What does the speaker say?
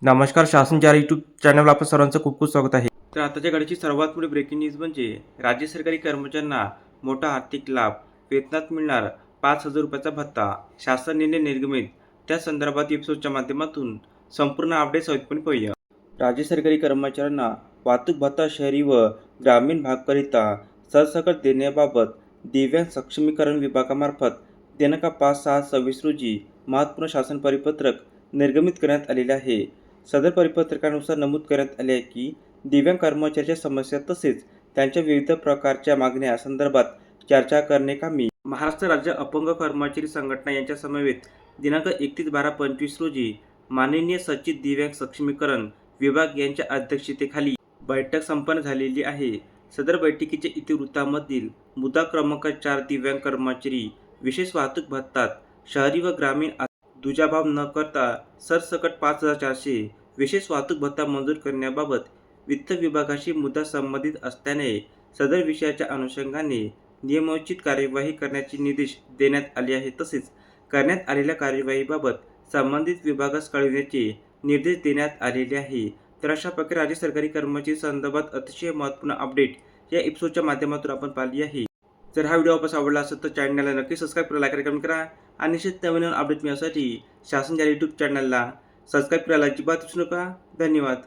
नमस्कार. शासन चार यूट्यूब चॅनलवर आपलं सर्वांचं खूप खूप स्वागत आहे. तर आताच्या घडीची सर्वात मोठी ब्रेकिंग न्यूज म्हणजे राज्य सरकारी कर्मचाऱ्यांना मोठा आर्थिक लाभ. वेतनात मिळणार 5,000 रुपयाचा भत्ता. शासन निर्णय निर्गमित. त्या संदर्भात एपिसोडच्या माध्यमातून संपूर्ण अपडेट सहितपणे पाहूया. राज्य सरकारी कर्मचाऱ्यांना वाहतूक भत्ता शहरी व ग्रामीण भागाकरिता सरसकट देण्याबाबत दिव्यांग सक्षमीकरण विभागामार्फत दिनांक 5/6/26 रोजी महत्त्वपूर्ण शासन परिपत्रक निर्गमित करण्यात आलेले आहे. सदर परिपत्रकानुसार नमूद करण्यात आले आहे की दिव्यांग कर्मचाऱ्यांच्या समस्या तसेच त्यांच्या विविध प्रकारच्या मागण्या संदर्भात चर्चा करण्याकामी महाराष्ट्र राज्य अपंग कर्मचारी संघटना यांच्या समवेत दिनांक 31/12/25 रोजी माननीय सचिव दिव्यांग सक्षमीकरण विभाग यांच्या अध्यक्षतेखाली बैठक संपन्न झालेली आहे. सदर बैठकीच्या इतिवृत्तामधील मुद्दा क्रमांक 4 दिव्यांग कर्मचारी विशेष वाहतूक भत्तात शहरी व ग्रामीण दुजाभाव न करता सरसकट 5,400 विशेष वाहतूक भत्ता मंजूर करण्याबाबत वित्त विभागाशी मुद्दा संबंधित असल्याने सदर विषयाच्या अनुषंगाने नियमोचित कार्यवाही करण्याचे निर्देश देण्यात आले आहेत. तसेच करण्यात आलेल्या कार्यवाहीबाबत संबंधित विभागास कळविण्याचे निर्देश देण्यात आलेले आहे. तर अशा प्रकारे राज्य सरकारी कर्मचारी संदर्भात अतिशय महत्त्वपूर्ण अपडेट या एपिसोडच्या माध्यमातून आपण पाहिली आहे. जर हा व्हिडिओ आपल्याला आवडला असेल तर चॅनलला नक्की सबस्क्राईब करा, लाईक करा, कमेंट करा आणि निश्चित नवीन अपडेट मिळण्यासाठी शासन या यूट्यूब चॅनलला सबस्क्राईब करायला अजिबात विसरू नका. धन्यवाद.